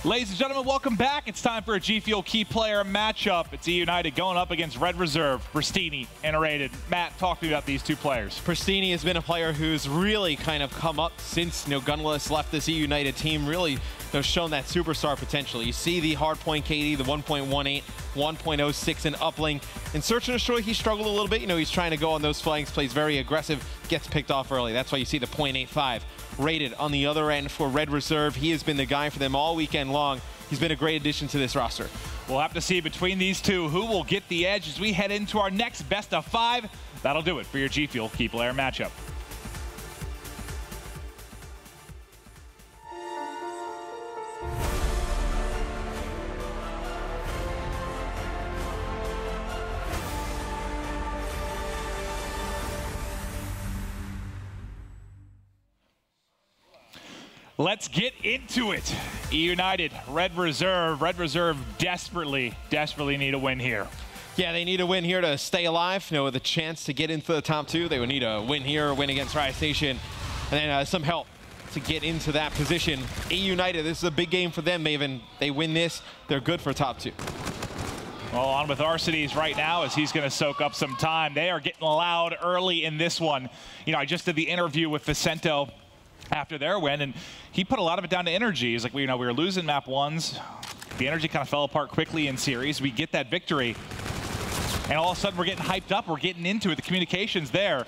Ladies and gentlemen, welcome back. It's time for a G Fuel key player matchup. It's E United going up against Red Reserve, Pristini and Rated. Matt, talk to me about these two players. Pristini has been a player who's really kind of come up since Gunless left this E United team. Really shown that superstar potential. You see the hardpoint KD, the 1.18, 1.06 in uplink. In Search and Destroy, he struggled a little bit. He's trying to go on those flanks, plays very aggressive, gets picked off early. That's why you see the 0.85. Rated on the other end for Red Reserve. He has been the guy for them all weekend long. He's been a great addition to this roster. We'll have to see between these two who will get the edge as we head into our next best of 5. That'll do it for your G Fuel key player matchup. Let's get into it. E United, Red Reserve. Red Reserve desperately need a win here. Yeah, they need a win here to stay alive. With a chance to get into the top 2, they would need a win here, a win against Rise Nation, and then some help to get into that position. E United, this is a big game for them, Maven. They win this, they're good for top 2. Well, on with Arcides right now as he's going to soak up some time. They are getting loud early in this one. I just did the interview with Vicento after their win, and he put a lot of it down to energy. He's like, we were losing map 1s. The energy kind of fell apart quickly in series. We get that victory, and all of a sudden we're getting hyped up. We're getting into it. The communication's there.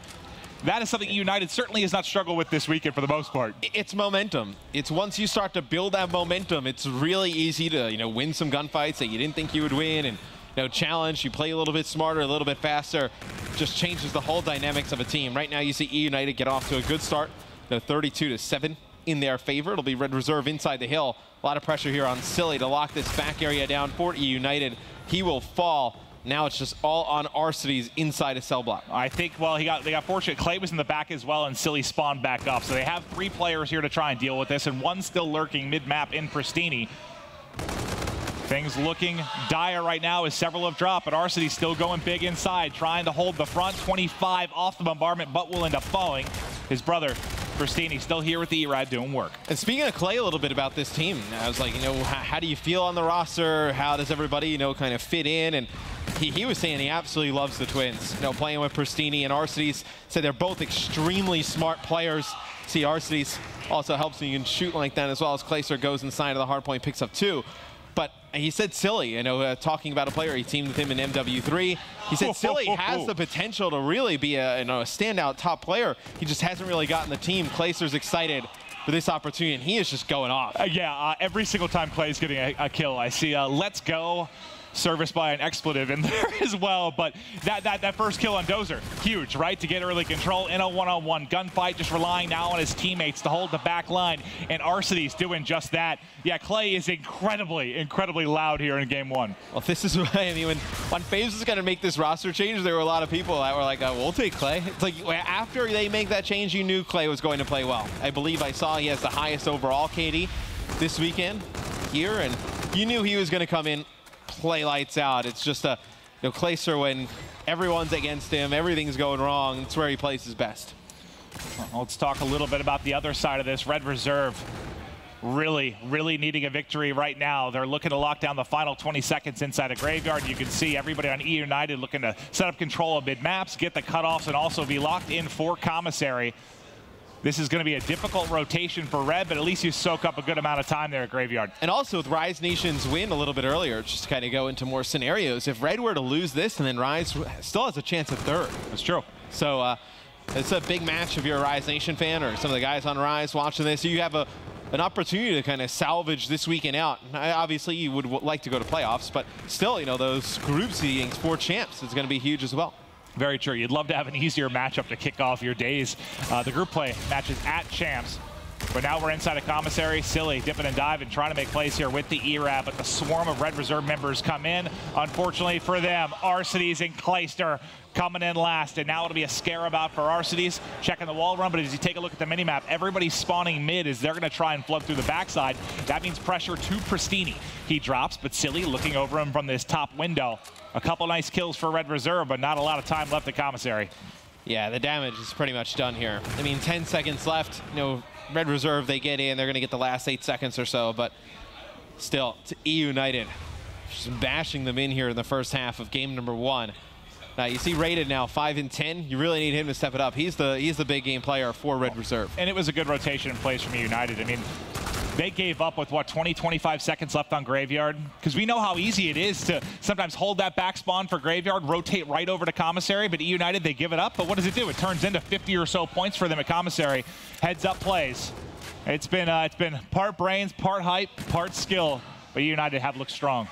That is something United certainly has not struggled with this weekend for the most part. It's momentum. It's once you start to build that momentum, it's really easy to win some gunfights that you didn't think you would win, and challenge. You play a little bit smarter, a little bit faster. Just changes the whole dynamics of a team. Right now you see E United get off to a good start. 32-7 in their favor. It'll be Red Reserve inside the hill. A lot of pressure here on Silly to lock this back area down for E United. He will fall. Now it's just all on Arcides inside a cell block. I think, well, they got fortunate. Clay was in the back as well, and Silly spawned back up. So they have 3 players here to try and deal with this, and 1 still lurking mid-map in Pristini. Things looking dire right now as several have dropped, but Arcides still going big inside, trying to hold the front. 25 off the bombardment, but will end up falling. His brother, Pristini, still here with the E-Rad doing work. And speaking of Clay a little bit about this team, I was like, how do you feel on the roster? How does everybody, kind of fit in? And he was saying he absolutely loves the twins. Playing with Pristini and Arcides, said they're both extremely smart players. See, Arcides also helps when you can shoot like that, as well as Clayster goes inside of the hardpoint, picks up 2. But he said Silly, talking about a player, he teamed with him in MW3. He said Silly has the potential to really be a standout top player. He just hasn't really gotten the team. Clayster's excited for this opportunity, and he is just going off. Every single time Clay's getting a kill, I see let's go serviced by an expletive in there as well. But that first kill on Dozer, huge, right? To get early control in a one-on-one gunfight, just relying now on his teammates to hold the back line. And Arcides doing just that. Yeah, Clay is incredibly loud here in game 1. Well, this is why, when FaZe was going to make this roster change, there were a lot of people that were like, we'll take Clay. It's like, after they make that change, you knew Clay was going to play well. I believe I saw he has the highest overall KD this weekend here, and you knew he was going to come in, play lights out. It's just Clayster, when everyone's against him, everything's going wrong, it's where he plays his best. Well, let's talk a little bit about the other side of this. Red Reserve really needing a victory right now. They're looking to lock down the final 20 seconds inside a graveyard. You can see everybody on E United looking to set up control of mid-maps, get the cutoffs, and also be locked in for Commissary. This is going to be a difficult rotation for Red, but at least you soak up a good amount of time there at Graveyard. And also with Rise Nation's win a little bit earlier, just to kind of go into more scenarios, if Red were to lose this and then Rise still has a chance at 3rd. That's true. So it's a big match if you're a Rise Nation fan or some of the guys on Rise watching this. You have an opportunity to kind of salvage this weekend out. Obviously, you would like to go to playoffs, but still, those group seedings for champs is going to be huge as well. Very true. You'd love to have an easier matchup to kick off your days. The group play matches at champs. But now we're inside a Commissary. Silly dipping and diving, trying to make plays here with the E-Rad, but the swarm of Red Reserve members come in. Unfortunately for them, Arcides and Clayster coming in last, and now it'll be a scare about for Arcides, checking the wall run, but as you take a look at the minimap, everybody's spawning mid as they're going to try and flood through the backside. That means pressure to Pristini. He drops, but Silly looking over him from this top window. A couple nice kills for Red Reserve, but not a lot of time left at Commissary. Yeah, the damage is pretty much done here. 10 seconds left. Red Reserve, they get in. They're going to get the last 8 seconds or so, but Still, to E United, just bashing them in here in the first half of game number 1. Now you see Rated now 5 and 10. You really need him to step it up. He's the big game player for Red Reserve. And it was a good rotation in place from E United. I mean, they gave up with, what, 20, 25 seconds left on Graveyard? Because we know how easy it is to sometimes hold that back spawn for Graveyard, rotate right over to Commissary, but E United, they give it up. But what does it do? It turns into 50 or so points for them at Commissary. Heads up plays. It's been part brains, part hype, part skill, but E United have looked strong.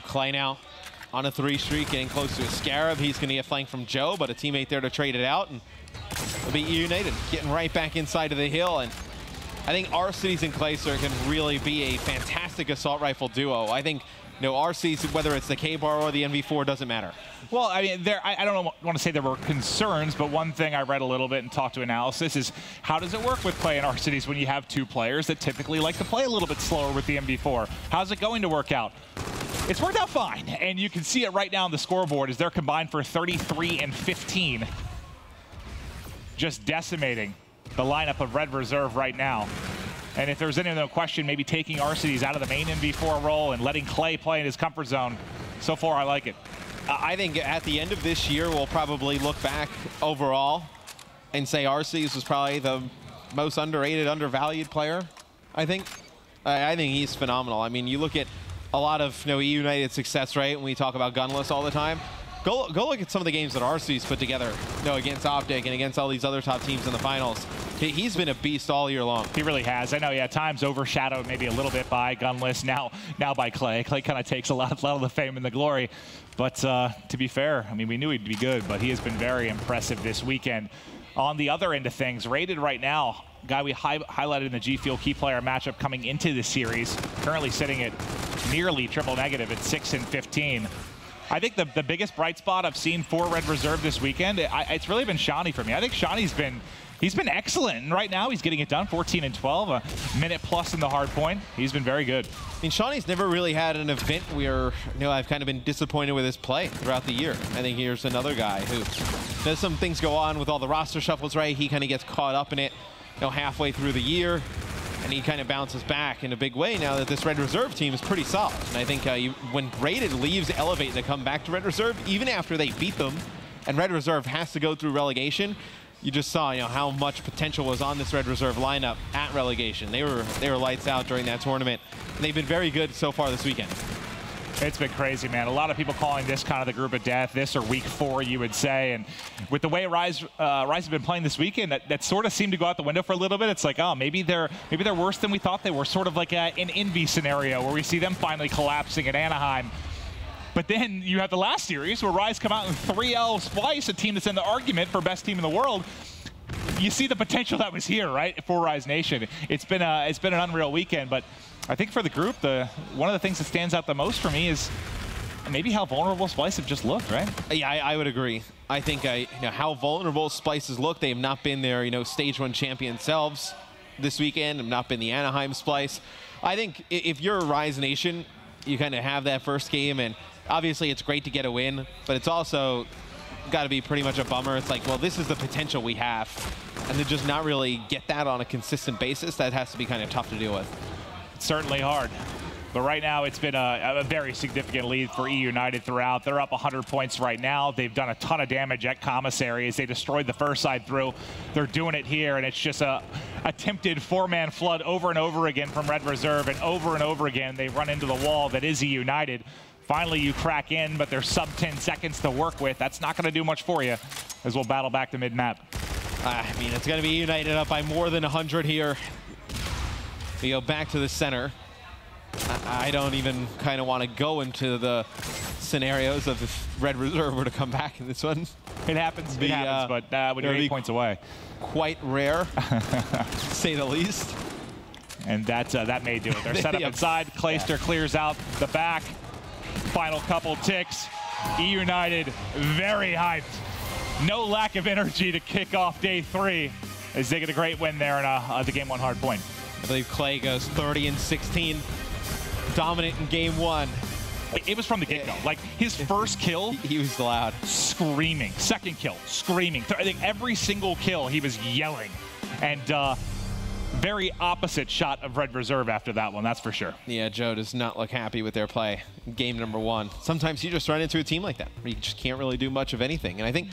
Clay now on a 3 streak, getting close to a Scarab. He's going to get flanked from Joe, but a teammate there to trade it out, and it'll be E United getting right back inside of the hill. And I think Arcitys and Clayster can really be a fantastic assault rifle duo. I think, Arcitys, whether it's the K-Bar or the MV4, doesn't matter. Well, I mean, I don't want to say there were concerns, but one thing I read a little bit and talked to analysis is how does it work with Clay and Arcitys when you have 2 players that typically like to play a little bit slower with the MV4? How's it going to work out? It's worked out fine, and you can see it right now on the scoreboard as they're combined for 33 and 15. Just decimating the lineup of Red Reserve right now. And if there's any no question, maybe taking Arcitys out of the main MV4 role and letting Clay play in his comfort zone. So far, I like it. I think at the end of this year, we'll probably look back overall and say Arcitys was probably the most underrated, undervalued player, I think. I think he's phenomenal. I mean, you look at a lot of E United success rate when we talk about Gunless all the time. Go look at some of the games that Arcitys put together, against Optic and against all these other top teams in the finals. He's been a beast all year long. He really has. I know, yeah, times overshadowed maybe a little bit by Gunless, now by Clay. Clay kind of takes a lot of the fame and the glory. But to be fair, I mean, we knew he'd be good, but he has been very impressive this weekend. On the other end of things, Rated right now, guy we highlighted in the G Fuel key player matchup coming into the series, currently sitting at nearly triple negative at 6 and 15. I think the biggest bright spot I've seen for Red Reserve this weekend, it's really been Shani for me. I think Shani's been excellent, and right now he's getting it done, 14 and 12, a minute plus in the hard point. He's been very good. I mean, Shani's never really had an event where, I've kind of been disappointed with his play throughout the year. I think here's another guy who does some things go on with all the roster shuffles, right? He kind of gets caught up in it, halfway through the year, and he kind of bounces back in a big way now that this Red Reserve team is pretty solid. And I think when Rated leaves Elevate to come back to Red Reserve, even after they beat them, and Red Reserve has to go through relegation, you just saw, how much potential was on this Red Reserve lineup at relegation. They were lights out during that tournament, and they've been very good so far this weekend. It's been crazy, man. A lot of people calling this kind of the group of death, this or week 4, you would say. And with the way Rise has been playing this weekend, that sort of seemed to go out the window for a little bit. It's like, oh, maybe they're worse than we thought they were. Sort of like an Envy scenario where we see them finally collapsing at Anaheim. But then you have the last series where Rise come out in 3-0 Splice, a team that's in the argument for best team in the world. You see the potential that was here, right, for Rise Nation. It's been an unreal weekend, but I think for the group, one of the things that stands out the most for me is maybe how vulnerable Splice have just looked, right? Yeah, I would agree. I think how vulnerable Splice's look. They have not been their stage 1 champion selves this weekend. Have not been the Anaheim Splice. I think if you're a Rise Nation, you kind of have that first game, and obviously it's great to get a win, but it's also got to be pretty much a bummer. It's like, well, this is the potential we have, and to just not really get that on a consistent basis, that has to be kind of tough to deal with. It's certainly hard. But right now, it's been a very significant lead for E United throughout. They're up 100 points right now. They've done a ton of damage at Commissary as they destroyed the first side through. They're doing it here, and it's just a attempted 4-man flood over and over again from Red Reserve, and over again, they run into the wall that is E United. Finally, you crack in, but there's sub 10 seconds to work with. That's not going to do much for you as we'll battle back to mid-map. I mean, it's going to be United up by more than 100 here. We go back to the center. I don't even kind of want to go into the scenarios of if Red Reserve were to come back in this one. It happens, but when you're 8 points away. Quite rare, to say the least. And that may do it. They're set up inside. Clayster clears out the back. Final couple ticks. E United very hyped. No lack of energy to kick off day 3 as they get a great win there in the game 1 hard point. I believe Clay goes 30 and 16, dominant in game 1. It was from the get-go. Like, his first kill, he was loud. Screaming. Second kill, screaming. I think every single kill, he was yelling. And very opposite shot of Red Reserve after that one, that's for sure. Yeah, Joe does not look happy with their play. Game number 1. Sometimes you just run into a team like that where you just can't really do much of anything. And I think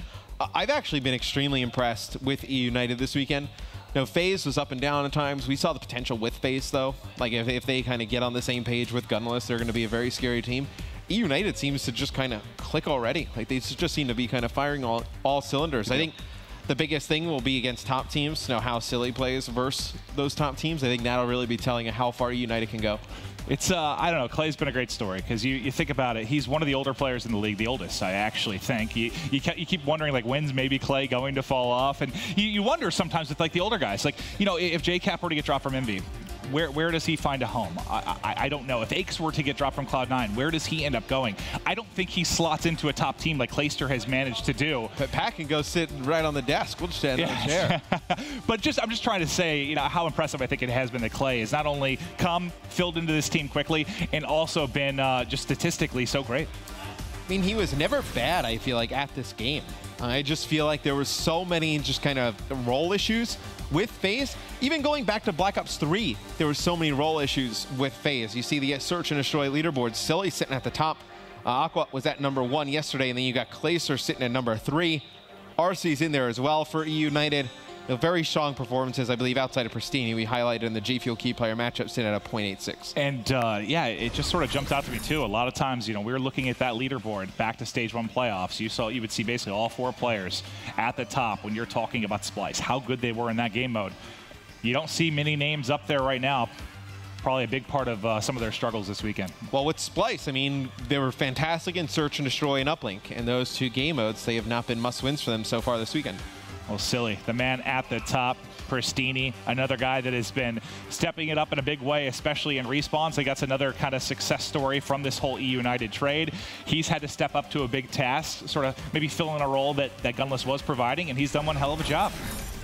I've actually been extremely impressed with E United this weekend. You know, FaZe was up and down at times. We saw the potential with FaZe, though. Like, if they kind of get on the same page with Gunless, they're going to be a very scary team. E United seems to just kind of click already. Like, they just seem to be kind of firing all cylinders. I think the biggest thing will be against top teams. You know, how Silly plays versus those top teams. I think that'll really be telling you how far E United can go. It's, I don't know, Clay's been a great story because you think about it, he's one of the older players in the league, the oldest, I actually think. You keep wondering, like, when's maybe Clay going to fall off? And you wonder sometimes with, like, the older guys. Like, you know, if JCap were to get dropped from Envy, where does he find a home? I don't know. If Aches were to get dropped from Cloud9, where does he end up going? I don't think he slots into a top team like Clayster has managed to do. But Pat can go sit right on the desk. We'll just stand on the chair. But I'm just trying to say, you know, how impressive I think it has been that Clay has not only filled into this team quickly, and also been just statistically so great. I mean, he was never bad, I feel like, at this game. I just feel like there was so many just kind of role issues with FaZe. Even going back to Black Ops 3, there were so many role issues with FaZe. You see the Search and Destroy leaderboard. Silly sitting at the top. Aqua was at number 1 yesterday, and then you got Clayster sitting at number 3. RC's in there as well for E United. Very strong performances, I believe, outside of Pristini. We highlighted in the G Fuel key player matchup, sitting at a .86. And yeah, it just sort of jumped out to me too. A lot of times, you know, we were looking at that leaderboard back to Stage 1 playoffs. You would see basically all 4 players at the top when you're talking about Splyce, how good they were in that game mode. You don't see many names up there right now. Probably a big part of some of their struggles this weekend. Well, with Splyce, I mean, they were fantastic in Search and Destroy and Uplink. And those 2 game modes, they have not been must-wins for them so far this weekend. Well, Silly, the man at the top, Pristini, another guy that has been stepping it up in a big way, especially in respawns. Like, that's another kind of success story from this whole E United trade. He's had to step up to a big task, sort of maybe fill in a role that Gunless was providing, and he's done one hell of a job.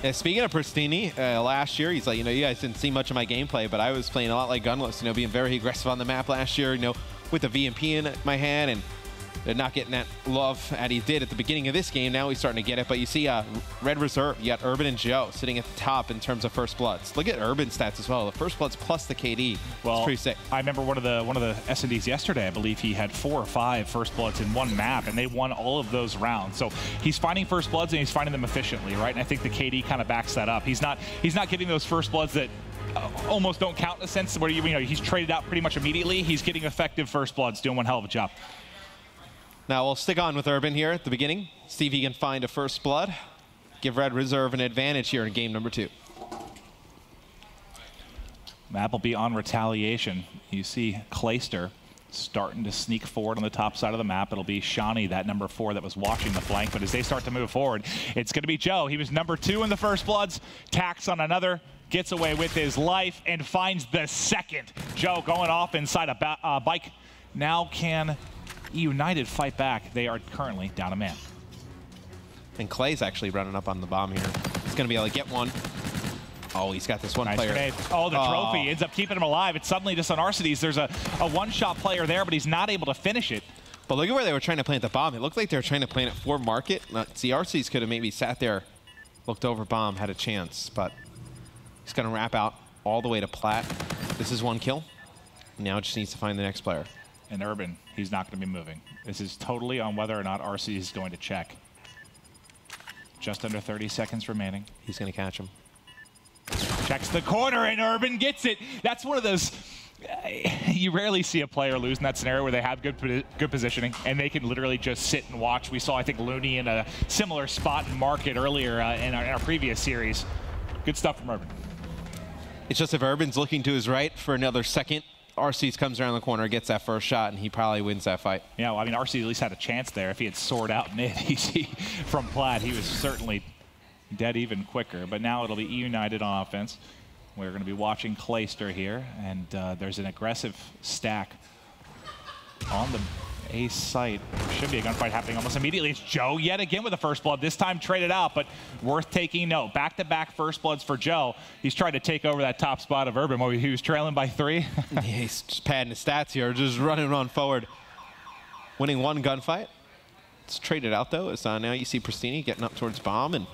Yeah, speaking of Pristini, last year, he's like, you know, you guys didn't see much of my gameplay, but I was playing a lot like Gunless, you know, being very aggressive on the map last year, you know, with the VMP in my hand, and not getting that love that he did at the beginning of this game. Now he's starting to get it. But you see Red Reserve, you got Urban and Joe sitting at the top in terms of First Bloods. Look at Urban stats as well. The First Bloods plus the KD. Well, it's pretty sick. I remember one of the S&Ds yesterday, I believe he had 4 or 5 First Bloods in one map, and they won all of those rounds. So he's finding First Bloods, and he's finding them efficiently, right? And I think the KD kind of backs that up. He's not getting those First Bloods that almost don't count in a sense where, you know, he's traded out pretty much immediately. He's getting effective First Bloods, doing one hell of a job. Now we'll stick on with Urban here at the beginning. See if he can find a First Blood. Give Red Reserve an advantage here in game number 2. Map will be on retaliation. You see Clayster starting to sneak forward on the top side of the map. It'll be Shawnee, that number 4 that was watching the flank. But as they start to move forward, it's going to be Joe. He was number 2 in the First Bloods. Tacks on another. Gets away with his life and finds the second. Joe going off inside a bike. Now can E United fight back. They are currently down a man. And Clay's actually running up on the bomb here. He's going to be able to get one. Oh, he's got this one player. Grenade. Oh, the trophy ends up keeping him alive. It's suddenly just on Arcides. There's a one-shot player there, but he's not able to finish it. But look at where they were trying to plant the bomb. It looked like they were trying to plant it for market. See, Arcides could have maybe sat there, looked over bomb, had a chance, but he's going to wrap out all the way to plat. This is 1 kill. Now just needs to find the next player. And Urban, he's not going to be moving. This is totally on whether or not RC is going to check. Just under 30 seconds remaining. He's going to catch him. Checks the corner, and Urban gets it. That's one of those... You rarely see a player lose in that scenario where they have good positioning, and they can literally just sit and watch. We saw, I think, Looney in a similar spot in market earlier in our previous series. Good stuff from Urban. It's just if Urban's looking to his right for another second, Arcides comes around the corner, gets that first shot, and he probably wins that fight. Yeah, well, I mean, Arcides at least had a chance there. If he had soared out mid from plat, he was certainly dead even quicker. But now it'll be E United on offense. We're going to be watching Clayster here, and there's an aggressive stack on the A site. Should be a gunfight happening almost immediately. It's Joe yet again with a First Blood, this time traded out, but worth taking note. Back-to-back First Bloods for Joe. He's trying to take over that top spot of Urban. Well, he was trailing by 3. Yeah, he's just padding his stats here, just running on forward. Winning 1 gunfight. It's traded out, though. It's now you see Pristini getting up towards bomb, and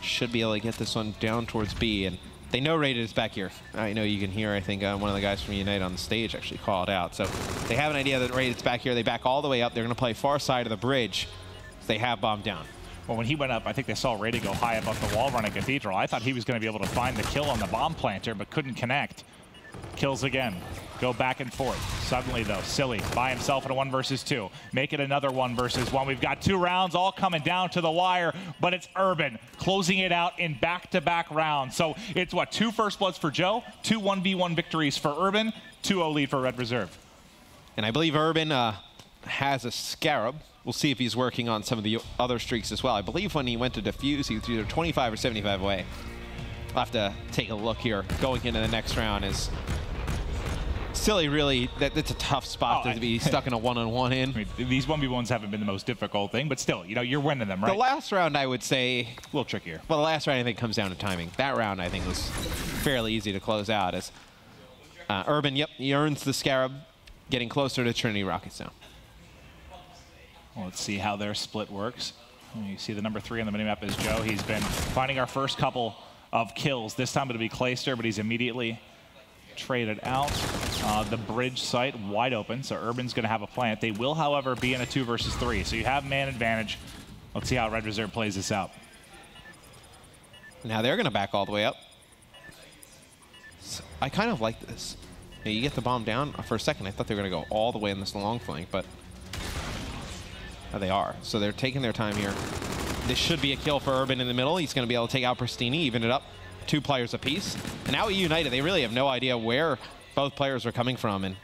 should be able to get this one down towards B. And They know Rated is back here. I know you can hear, I think, one of the guys from Unite on the stage actually call it out. So they have an idea that Rated's back here. They back all the way up. They're going to play far side of the bridge. They have bomb down. Well, when he went up, I think they saw Rated go high above the wall running Cathedral. I thought he was going to be able to find the kill on the bomb planter, but couldn't connect. Kills again. Go back and forth. Suddenly, though, Silly by himself in a 1 versus 2. Make it another 1 versus 1. We've got 2 rounds all coming down to the wire, but it's Urban closing it out in back-to-back rounds. So it's, what, 2 first bloods for Joe, 2 1v1 victories for Urban, 2-0 lead for Red Reserve. And I believe Urban has a Scarab. We'll see if he's working on some of the other streaks as well. I believe when he went to defuse, he was either 25 or 75 away. We'll have to take a look here going into the next round. Is Silly really, that's a tough spot to be stuck in a one-on-one in. I mean, these 1v1s haven't been the most difficult thing, but still, you know, you're winning them, right? The last round, I would say, a little trickier. Well, the last round, I think, comes down to timing. That round, I think, was fairly easy to close out. As Urban, yep, he earns the Scarab, getting closer to Trinity Rockets now. Well, let's see how their split works. You see the number 3 on the minimap is Joe. He's been finding our first couple of kills. This time it'll be Clayster, but he's immediately traded out. The bridge site wide open, so Urban's going to have a plant. They will, however, be in a 2 versus 3, so you have man advantage. Let's see how Red Reserve plays this out. Now they're going to back all the way up. So I kind of like this. You get the bomb down. For a second, I thought they were going to go all the way in this long flank, but they are. So they're taking their time here. This should be a kill for Urban in the middle. He's going to be able to take out Pristini, even it up. 2 players apiece. And now United, they really have no idea where both players are coming from, and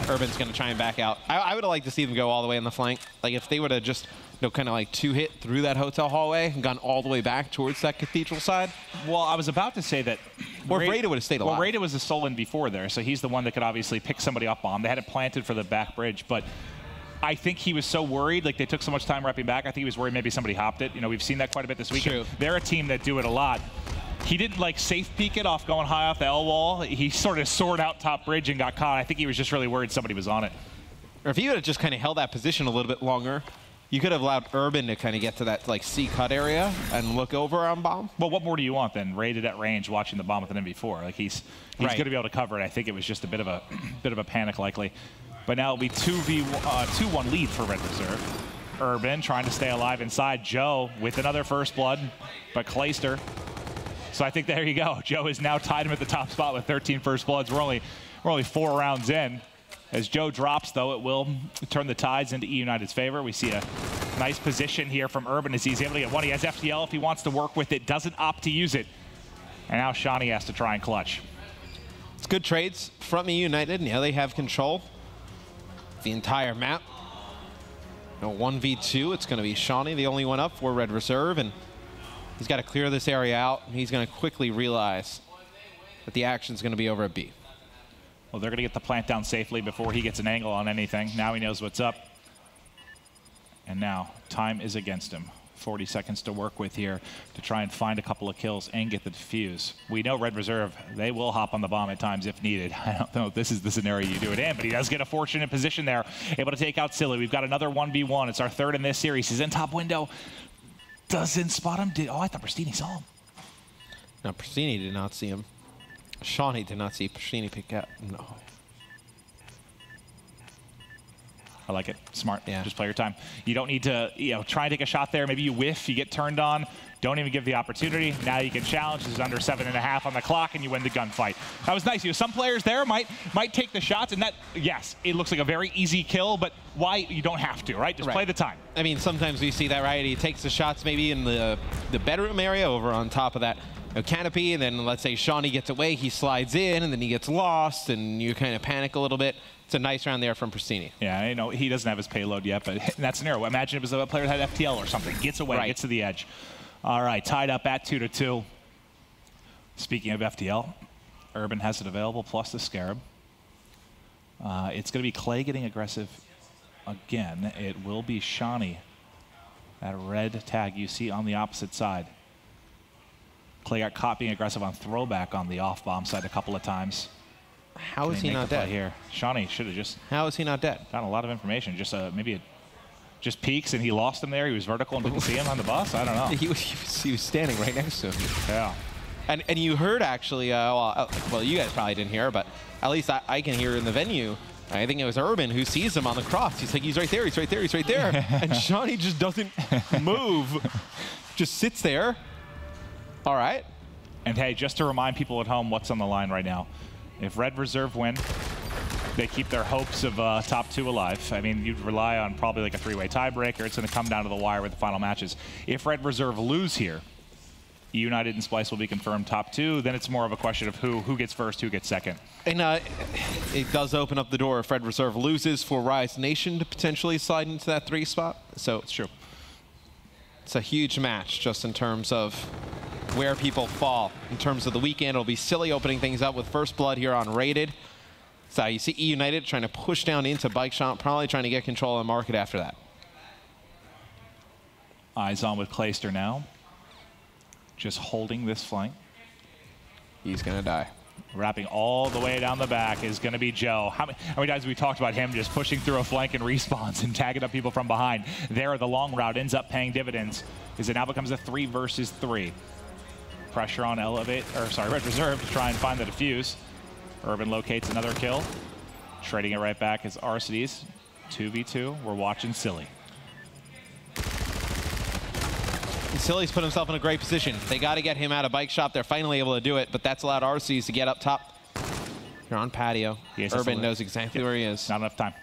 Urban's going to try and back out. I would have liked to see them go all the way in the flank. Like, if they would have just, you know, kind of like 2-hit through that hotel hallway and gone all the way back towards that Cathedral side. Well, I was about to say that... Or if Rated would have stayed alive. Well, Rated was the Solon before there, so he's the one that could obviously pick somebody up bomb. They had it planted for the back bridge, but I think he was so worried, like they took so much time repping back, I think he was worried maybe somebody hopped it. You know, we've seen that quite a bit this weekend. True. They're a team that do it a lot. He didn't like safe peek it off going high off the L wall. He sort of soared out top bridge and got caught. I think he was just really worried somebody was on it. Or if he would have just kind of held that position a little bit longer, you could have allowed Urban to kind of get to that like C cut area and look over on bomb. Well, what more do you want than Rated at range watching the bomb with an MV4? Like he's right. going to be able to cover it. I think it was just a bit of a panic likely. But now it'll be 2-1 lead for Red Reserve. Urban trying to stay alive inside. Joe with another first blood, but Clayster. So I think there you go. Joe is now tied him at the top spot with 13 first bloods. We're only 4 rounds in. As Joe drops, though, it will turn the tides into E-United's favor. We see a nice position here from Urban as he's able to get one. He has FTL if he wants to work with it, doesn't opt to use it. And now Shawnee has to try and clutch. It's good trades from E-United. Now they have control of the entire map. Now 1v2, it's going to be Shawnee, the only one up for Red Reserve, and he's got to clear this area out. He's going to quickly realize that the action's going to be over at B. Well, they're going to get the plant down safely before he gets an angle on anything. Now he knows what's up. And now time is against him. 40 seconds to work with here to try and find a couple of kills and get the defuse. We know Red Reserve, they will hop on the bomb at times if needed. I don't know if this is the scenario you do it in, but he does get a fortunate position there, able to take out Silly. We've got another 1v1. It's our 3rd in this series. He's in top window. Doesn't spot him. Oh, I thought Pristini saw him. No, Pristini did not see him. Shawnee did not see Pristini pick out. No. I like it. Smart. Yeah. Just play your time. You don't need to, try and take a shot there. Maybe you whiff, you get turned on. Don't even give the opportunity. Now you can challenge. This is under 7.5 on the clock, and you win the gunfight. That was nice. Some players there might take the shots, and that, yes, it looks like a very easy kill, but why? You don't have to, right? Just play the time. I mean, sometimes we see that, right? He takes the shots maybe in the bedroom area over on top of that canopy, and then let's say Shawnee gets away, he slides in, and then he gets lost, and you kind of panic a little bit. It's a nice round there from Pristini. Yeah, he doesn't have his payload yet, but in that scenario, imagine if it was a player that had FTL or something, gets away, gets to the edge. All right, tied up at 2-2. Speaking of FTL, Urban has it available, plus the Scarab. It's going to be Clay getting aggressive again. It will be Shawnee. That red tag you see on the opposite side. Clay got caught being aggressive on throwback on the off-bomb side a couple of times. How is he not dead here? Shawnee should have just... How is he not dead? Got a lot of information. Just maybe it just peaks and he lost him there. He was vertical and didn't see him on the bus. I don't know. He was standing right next to him. Yeah. And you heard actually, well, you guys probably didn't hear, but at least I can hear in the venue. I think it was Urban who sees him on the cross. He's like, he's right there, he's right there, he's right there. And Shawnee just doesn't move, just sits there. All right. And hey, just to remind people at home what's on the line right now. If Red Reserve win, they keep their hopes of top 2 alive. I mean, you'd rely on probably like a 3-way tiebreaker. It's going to come down to the wire with the final matches. If Red Reserve lose here, United and Splyce will be confirmed top 2. Then it's more of a question of who gets first, who gets second. And it does open up the door if Red Reserve loses for Rise Nation to potentially slide into that 3 spot. So it's true. It's a huge match just in terms of where people fall. In terms of the weekend, it'll be Silly opening things up with first blood here on Rated. So you see E United trying to push down into Bike Shop, probably trying to get control of the market after that. Eyes on with Clayster now. Just holding this flank. He's going to die. Wrapping all the way down the back is going to be Joe. How many times have we talked about him just pushing through a flank and respawns and tagging up people from behind? There, the long route ends up paying dividends as it now becomes a 3 versus 3. Pressure on Red Reserve to try and find the defuse. Urban locates another kill. Trading it right back is Arcades. 2v2. We're watching Silly. Silly's put himself in a great position. They got to get him out of Bike Shop. They're finally able to do it, but that's allowed Arcades to get up top. You're on patio. Urban knows exactly where he is. Not enough time.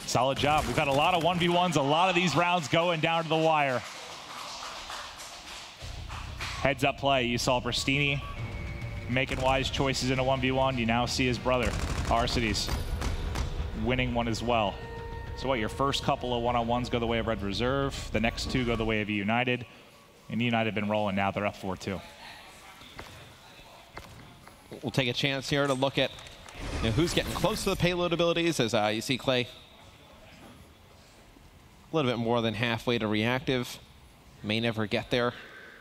Solid job. We've had a lot of 1v1s, a lot of these rounds going down to the wire. Heads up play. You saw Pristini making wise choices in a 1v1. You now see his brother, Arcades, winning one as well. So what, your first couple of one-on-ones go the way of Red Reserve. The next 2 go the way of United. And United have been rolling now. They're up 4-2. We'll take a chance here to look at who's getting close to the payload abilities as you see Clay a little bit more than halfway to reactive. May never get there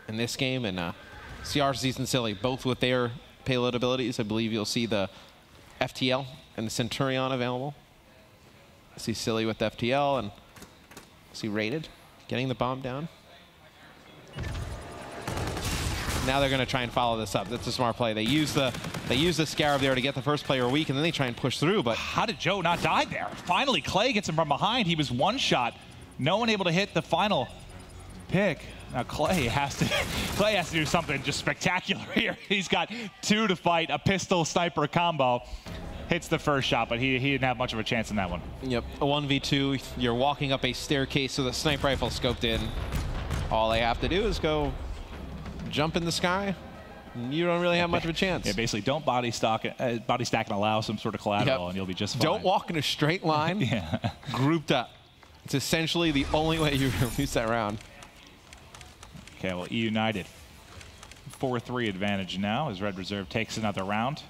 in this game. And CRCs and Silly both with their payload abilities. I believe you'll see the FTL and the Centurion available. See Silly with FTL and see Rated getting the bomb down. Now they're going to try and follow this up. That's a smart play. They use the Scarab there to get the first player weak, and then they try and push through. But how did Joe not die there? Finally, Clay gets him from behind. He was one shot. No one able to hit the final pick. Now Clay has to do something just spectacular here. He's got 2 to fight, a pistol sniper combo. Hits the first shot, but he didn't have much of a chance in that one. Yep, a 1v2. You're walking up a staircase with a sniper rifle scoped in. All they have to do is go jump in the sky. You don't really have much of a chance. Yeah, basically, don't body stack and allow some sort of collateral, and you'll be just fine. Don't walk in a straight line. Yeah. Grouped up. It's essentially the only way you're going to lose that round. Okay, well, E United 4-3 advantage now as Red Reserve takes another round.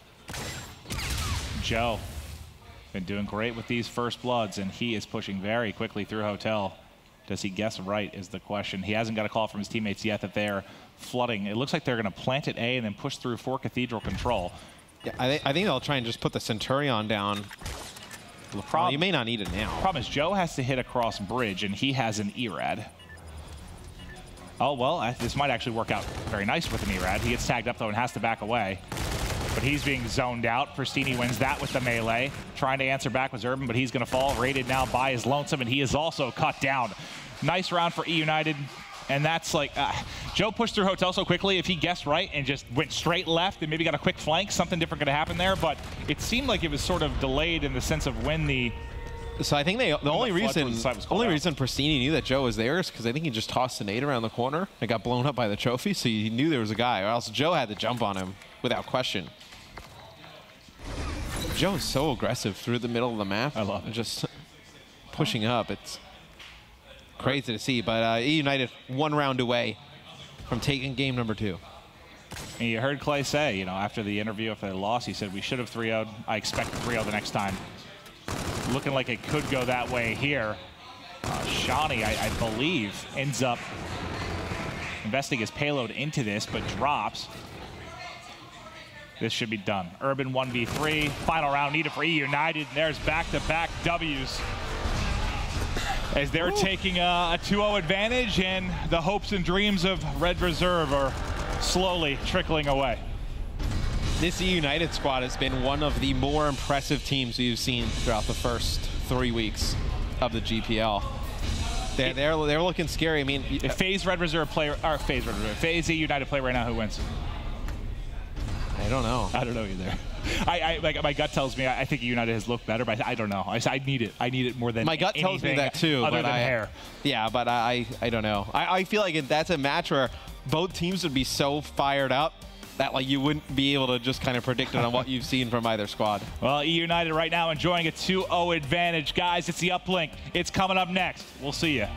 Joe been doing great with these first bloods, and he is pushing very quickly through Hotel. Does he guess right is the question. He hasn't got a call from his teammates yet that they're flooding. It looks like they're going to plant at A and then push through for Cathedral control. Yeah, I think they'll try and just put the Centurion down. Well, you may not need it now. Problem is Joe has to hit across bridge, and he has an ERAD. Oh, well, this might actually work out very nice with an ERAD. He gets tagged up, though, and has to back away. But he's being zoned out. Pristini wins that with the melee. Trying to answer back was Urban, but he's going to fall. Rated now by his Lonesome, and he is also cut down. Nice round for E United. And that's like, Joe pushed through Hotel so quickly. If he guessed right and just went straight left and maybe got a quick flank, something different could have happened there. But it seemed like it was sort of delayed in the sense of when the... So I think the only reason Pristini knew that Joe was there is because I think he just tossed a nade around the corner and got blown up by the trophy, so he knew there was a guy, or else Joe had to jump on him without question. Joe is so aggressive through the middle of the map. I love it. Just pushing up. It's crazy to see, but E United 1 round away from taking game number 2. And you heard Clay say, you know, after the interview, after they lost, he said, we should have 3-0'd. I expect to 3-0 the next time. Looking like it could go that way here. Shawnee, I believe, ends up investing his payload into this, but drops. This should be done. Urban 1v3. Final round needed for E United. And there's back-to-back W's. As they're taking a 2-0 advantage, and the hopes and dreams of Red Reserve are slowly trickling away. This United squad has been one of the more impressive teams we've seen throughout the first 3 weeks of the GPL. They're looking scary. I mean, if FaZe Red Reserve player, or FaZe United play right now, who wins? I don't know. I don't know either. Like my gut tells me I think United has looked better, but I don't know. I need it. I need it more than my gut tells me that too. Other but than hair. Yeah, but I don't know. I feel like that's a match where both teams would be so fired up that like you wouldn't be able to just kind of predict it on what you've seen from either squad. Well, United right now enjoying a 2-0 advantage. Guys, it's the uplink. It's coming up next. We'll see you.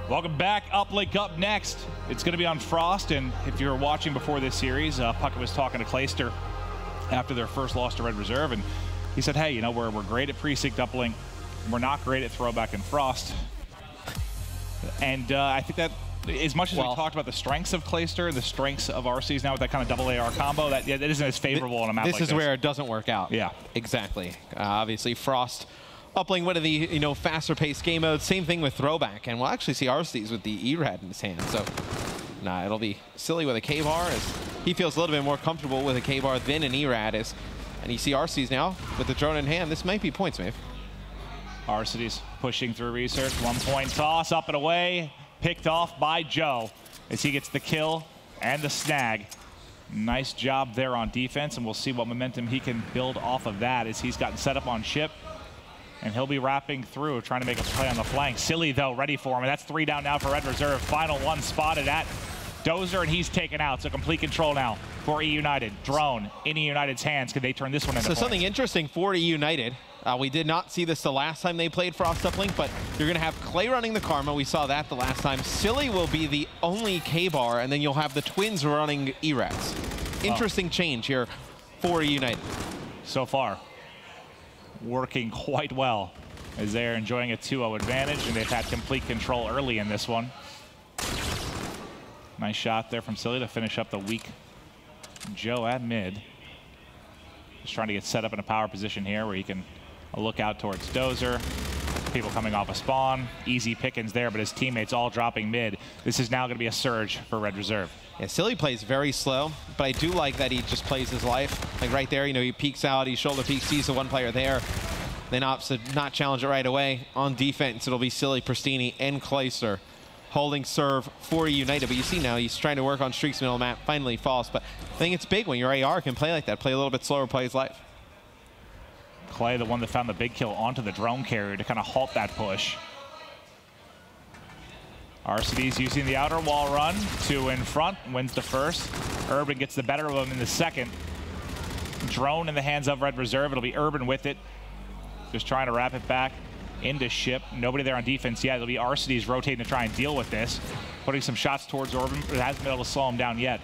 Welcome back. Uplink up next. It's going to be on Frost, and if you were watching before this series, Puckett was talking to Clayster after their first loss to Red Reserve, and he said, hey, you know, we're great at Precinct Uplink. We're not great at Throwback and Frost. And I think that as much as we talked about the strengths of Clayster and the strengths of RCs now with that kind of double AR combo, that isn't as favorable on a map like this. This is where it doesn't work out. Yeah. Exactly. Obviously, Frost Uplink one of the faster paced game modes. Same thing with Throwback, and we'll actually see RCs with the ERAD in his hand. So, nah, it'll be silly with a K-Bar as he feels a little bit more comfortable with a K-Bar than an ERAD is. And you see RCs now with the drone in hand. This might be points, Maeve. RCs pushing through research. 1 point toss up and away, picked off by Joe as he gets the kill and the snag. Nice job there on defense, and we'll see what momentum he can build off of that as he's gotten set up on ship. And he'll be wrapping through, trying to make a play on the flank. Silly, though, ready for him. And that's 3 down now for Red Reserve. Final one spotted at Dozer, and he's taken out. So complete control now for E United. Drone in E United's hands. Can they turn this one into points? Something interesting for E United. We did not see this the last time they played Frost Uplink, but you're going to have Clay running the Karma. We saw that the last time. Silly will be the only K-Bar, and then you'll have the Twins running E-Rats. Interesting change here for E United. So far, working quite well as they're enjoying a 2-0 advantage, and they've had complete control early in this one. Nice shot there from Silly to finish up the weak Joe at mid. Just trying to get set up in a power position here where he can look out towards Dozer. People coming off a spawn. Easy pickings there, but his teammates all dropping mid. This is now going to be a surge for Red Reserve. Yeah, Silly plays very slow, but I do like that he just plays his life. Like right there, you know, he peeks out, he shoulder peeks, sees the one player there, then opts to not challenge it right away. On defense, it'll be Silly, Pristini, and Clayster holding serve for United. But you see now, he's trying to work on streaks middle map, finally falls. But I think it's big when your AR can play like that, play a little bit slower, play his life. Clay, the one that found the big kill onto the drone carrier to kind of halt that push. RCD's using the outer wall run. 2 in front, wins the first. Urban gets the better of him in the second. Drone in the hands of Red Reserve. It'll be Urban with it. Just trying to wrap it back into ship. Nobody there on defense yet. It'll be RCD's rotating to try and deal with this. Putting some shots towards Urban, but it hasn't been able to slow him down yet.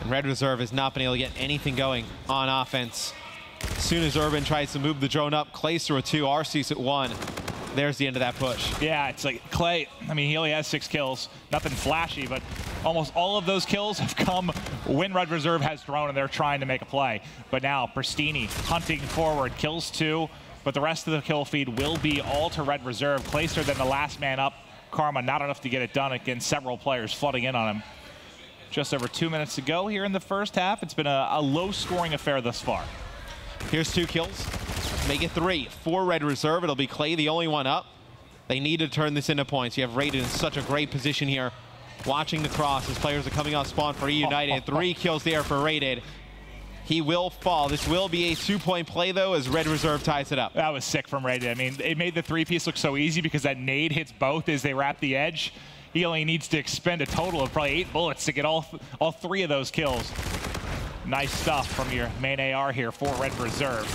And Red Reserve has not been able to get anything going on offense. As soon as Urban tries to move the drone up, Clayster with 2, RC's at 1. There's the end of that push. Yeah, it's like Clay, I mean, he only has 6 kills. Nothing flashy, but almost all of those kills have come when Red Reserve has drone and they're trying to make a play. But now Pristini hunting forward, kills 2, but the rest of the kill feed will be all to Red Reserve. Clayster then the last man up. Karma not enough to get it done against several players flooding in on him. Just over 2 minutes to go here in the first half. It's been a low-scoring affair thus far. Here's 2 kills. Make it 3 for Red Reserve. It'll be Clay, the only one up. They need to turn this into points. You have Rated in such a great position here. Watching the cross as players are coming off spawn for E United. 3 kills there for Rated. He will fall. This will be a 2-point play, though, as Red Reserve ties it up. That was sick from Rated. I mean, it made the 3-piece look so easy because that nade hits both as they wrap the edge. He only needs to expend a total of probably 8 bullets to get all 3 of those kills. Nice stuff from your main AR here for Red Reserve.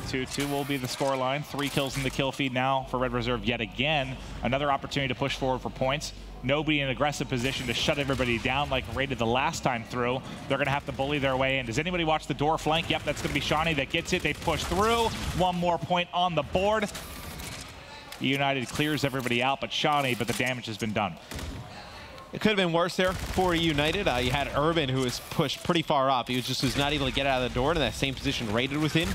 2-2 will be the scoreline. 3 kills in the kill feed now for Red Reserve yet again. Another opportunity to push forward for points. Nobody in an aggressive position to shut everybody down like Rated the last time through. They're going to have to bully their way in. Does anybody watch the door flank? Yep, that's going to be Shawnee that gets it. They push through. 1 more point on the board. United clears everybody out, but the damage has been done. It could have been worse there for United. You had Urban, who was pushed pretty far up. He was not able to get out of the door in that same position Rated was in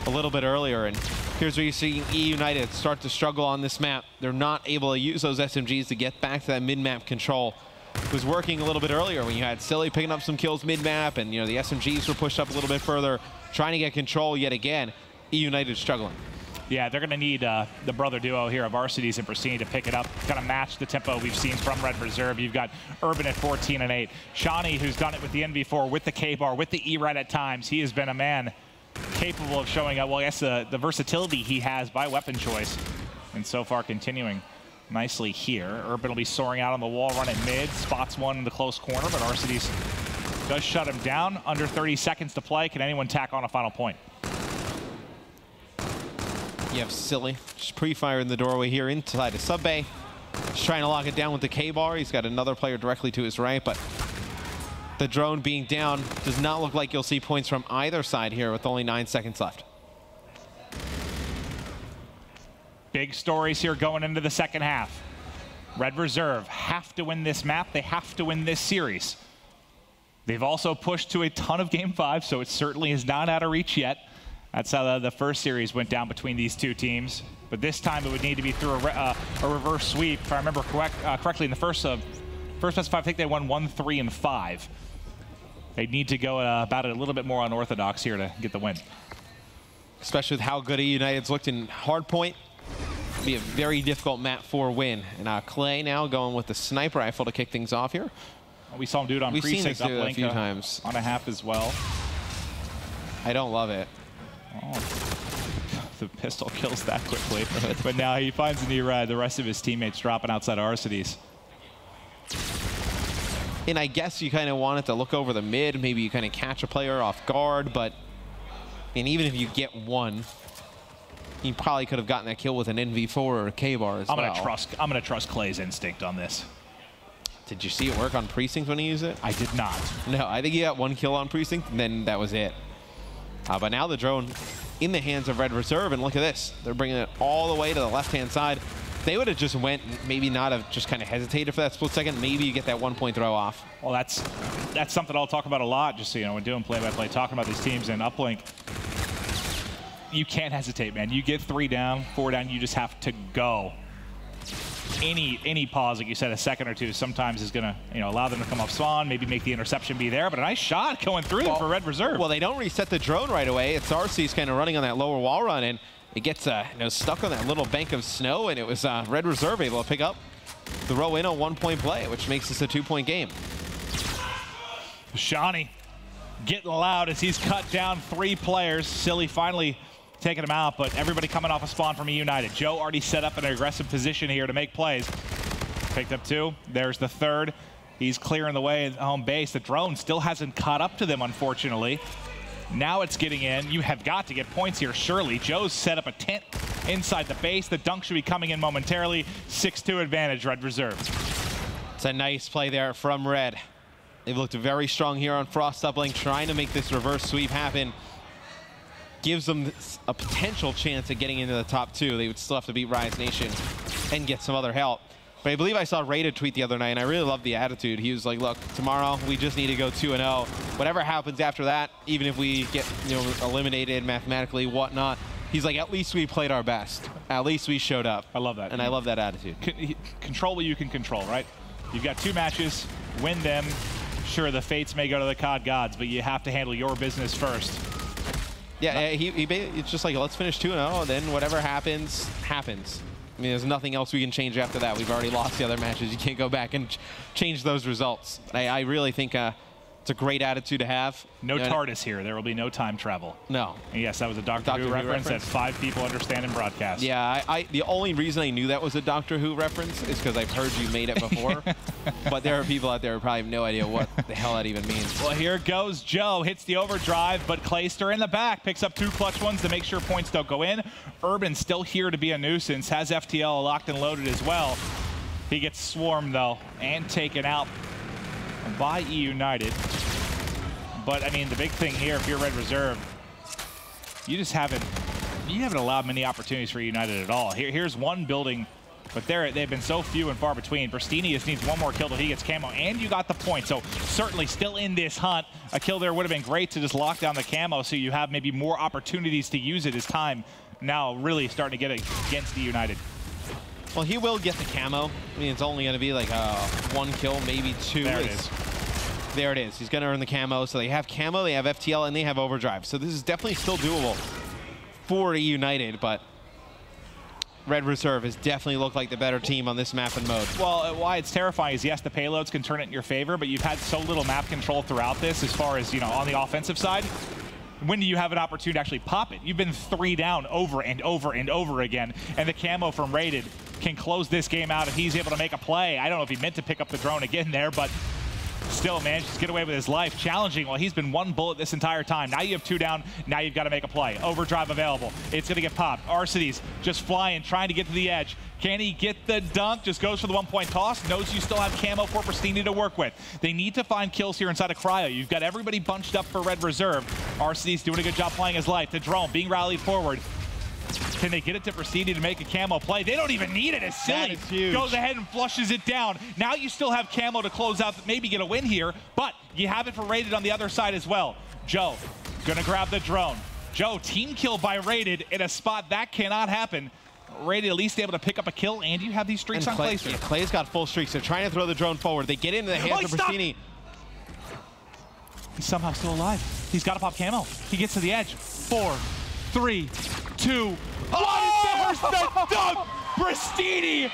a little bit earlier. And here's where you see E United start to struggle on this map. They're not able to use those SMGs to get back to that mid-map control. It was working a little bit earlier when you had Silly picking up some kills mid-map, and you know the SMGs were pushed up a little bit further, trying to get control yet again. E United struggling. Yeah, they're going to need the brother duo here of RCD's and Pristini to pick it up, kind of match the tempo we've seen from Red Reserve. You've got Urban at 14 and 8. Shawnee, who's done it with the NV4, with the K-Bar, with the E-Rat at times. He has been a man capable of showing up, well, I guess the versatility he has by weapon choice. And so far continuing nicely here. Urban will be soaring out on the wall run at mid, spots one in the close corner, but RCD's does shut him down. Under 30 seconds to play. Can anyone tack on a final point? You have Silly just pre-fire in the doorway here inside the sub bay. Just trying to lock it down with the K-Bar. He's got another player directly to his right, but the drone being down does not look like you'll see points from either side here with only 9 seconds left. Big stories here going into the second half. Red Reserve have to win this map. They have to win this series. They've also pushed to a ton of Game 5, so it certainly is not out of reach yet. That's how the first series went down between these two teams. But this time it would need to be through a reverse sweep. If I remember correctly, in the first best of 5, I think they won 1, 3, and 5. They need to go about it a little bit more unorthodox here to get the win. Especially with how good United's looked in Hardpoint. It'll be a very difficult map for win. And Clay now going with the sniper rifle to kick things off here. We saw him do it on We've seen Precinct this do it a few uplink times. on a half as well. I don't love it. Oh. The pistol kills that quickly. But now he finds an E-Rad. The rest of his teammates dropping outside Arcitys. And I guess you kind of wanted to look over the mid. Maybe you kind of catch a player off guard. But and even if you get one, you probably could have gotten that kill with an NV4 or a K-bar as I'm well. gonna trust Clay's instinct on this. Did you see it work on Precinct when he used it? I did not. No, I think he got one kill on Precinct, and then that was it. But now the drone in the hands of Red Reserve, and look at this. They're bringing it all the way to the left-hand side. They would have just went, maybe not have just kind of hesitated for that split second. Maybe you get that 1 point throw off. Well, that's something I'll talk about a lot, just so you know, when doing play-by-play, talking about these teams in uplink. You can't hesitate, man. You get 3 down, 4 down, you just have to go. Any pause, like you said, a second or two, sometimes is gonna, allow them to come off spawn, maybe make the interception be there, but a nice shot going through them for Red Reserve. Well, they don't reset the drone right away. It's Arcee's kind of running on that lower wall run, and it gets stuck on that little bank of snow, and it was Red Reserve able to pick up the row in a 1 point play, which makes this a 2 point game. Shani getting loud as he's cut down 3 players. Silly finally taking him out, but everybody coming off a spawn from United. Joe already set up an aggressive position here to make plays. Picked up 2. There's the 3rd. He's clearing the way at home base. The drone still hasn't caught up to them, unfortunately. Now it's getting in. You have got to get points here, surely. Joe's set up a tent inside the base. The dunk should be coming in momentarily. 6-2 advantage, Red Reserve. It's a nice play there from Red. They've looked very strong here on Frost Uplink, trying to make this reverse sweep happen. Gives them a potential chance at getting into the top 2. They would still have to beat Rise Nation and get some other help. But I believe I saw Rated tweet the other night, and I really loved the attitude. He was like, look, tomorrow we just need to go 2-0. Whatever happens after that, even if we get eliminated mathematically, whatnot, he's like, at least we played our best. At least we showed up. I love that. And I love that attitude. Control what you can control, right? You've got 2 matches, win them. Sure, the fates may go to the COD gods, but you have to handle your business first. Yeah, it's just like, let's finish 2-0, then whatever happens, happens. I mean, there's nothing else we can change after that. We've already lost the other matches. You can't go back and change those results. I really think it's a great attitude to have. No TARDIS here. There will be no time travel. No. And yes, that was a Doctor Who reference that 5 people understand in broadcast. Yeah, the only reason I knew that was a Doctor Who reference is because I've heard you made it before. But there are people out there who probably have no idea what the hell that even means. Well, here goes Joe. Hits the overdrive, but Clayster in the back picks up 2 clutch ones to make sure points don't go in. Urban still here to be a nuisance. Has FTL locked and loaded as well. He gets swarmed, though, and taken out by E United. But, I mean, the big thing here, if you're Red Reserve, you haven't allowed many opportunities for United at all. Here's one building, but they've been so few and far between. Pristini just needs 1 more kill till he gets camo, and you got the point. So certainly still in this hunt. A kill there would have been great to just lock down the camo so you have maybe more opportunities to use it as time now really starting to get against the United. Well, he will get the camo. I mean, it's only going to be like 1 kill, maybe 2. There it is. There it is. He's going to earn the camo. So they have camo, they have FTL, and they have overdrive. So this is definitely still doable for United, but Red Reserve has definitely looked like the better team on this map and mode. Well, why it's terrifying is, yes, the payloads can turn it in your favor, but you've had so little map control throughout this as far as, on the offensive side. When do you have an opportunity to actually pop it? You've been 3 down over and over and over again, and the camo from Rated can close this game out if he's able to make a play. I don't know if he meant to pick up the drone again there, but still manages to get away with his life. Challenging. Well, he's been 1 bullet this entire time. Now you have 2 down. Now you've got to make a play. Overdrive available. It's going to get popped. Arcitys just flying, trying to get to the edge. Can he get the dunk? Just goes for the 1 point toss. Knows you still have camo for Pristini to work with. They need to find kills here inside of Cryo. You've got everybody bunched up for Red Reserve. Arcitys doing a good job playing his life. The drone being rallied forward. Can they get it to Pristini to make a camo play? They don't even need it. As Silly goes ahead and flushes it down. Now you still have camo to close out, maybe get a win here, but you have it for Rated on the other side as well. Joe gonna grab the drone. Joe, team kill by Rated in a spot that cannot happen. Rated at least able to pick up a kill, and you have these streaks on Clayster. Yeah, Clay's got full streaks. They're trying to throw the drone forward. They get into the hands of Pristini. He's somehow still alive. He's got to pop camo. He gets to the edge. 4, 3, 2, 1. There's the dunk! Pristini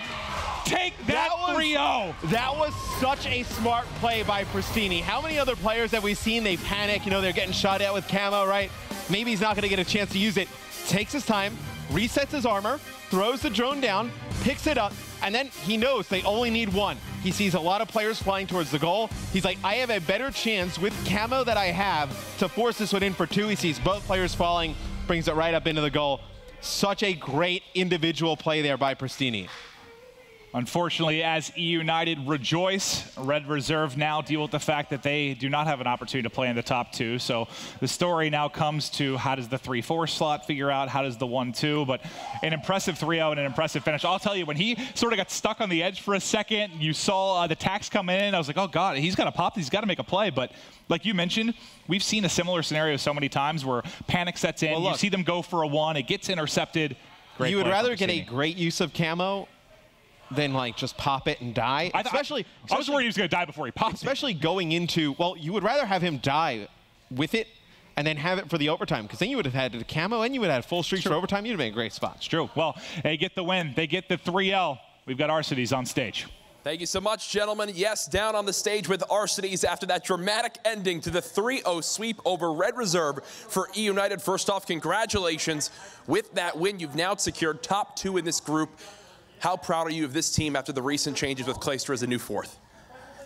Take that 3-0. That was such a smart play by Pristini. How many other players have we seen? They panic, you know, they're getting shot at with camo, right? Maybe he's not going to get a chance to use it. Takes his time, resets his armor, throws the drone down, picks it up, and then he knows they only need one. He sees a lot of players flying towards the goal. He's like, I have a better chance with camo that I have to force this one in for 2. He sees both players falling, brings it right up into the goal. Such a great individual play there by Pristini. Unfortunately, as E United rejoice, Red Reserve now deal with the fact that they do not have an opportunity to play in the top 2. So the story now comes to how does the 3-4 slot figure out, how does the 1-2, but an impressive 3-0 and an impressive finish. I'll tell you, when he sort of got stuck on the edge for a second, you saw the tax come in, I was like, oh God, he's got to pop, he's got to make a play. But like you mentioned, we've seen a similar scenario so many times where panic sets in, you see them go for a 1, it gets intercepted. Great you would rather get a great use of camo than like just pop it and die. I was worried he was going to die before he popped especially going into, well, you would rather have him die with it and then have it for the overtime, because then you would have had the camo and you would have had full streaks for overtime. You'd have been in a great spot. It's true. Well, they get the win. They get the 3-0. We've got Arcitys on stage. Thank you so much, gentlemen. Yes, down on the stage with Arcitys after that dramatic ending to the 3-0 sweep over Red Reserve for E United. First off, congratulations. With that win, you've now secured top 2 in this group. How proud are you of this team after the recent changes with Clayster as a new 4th?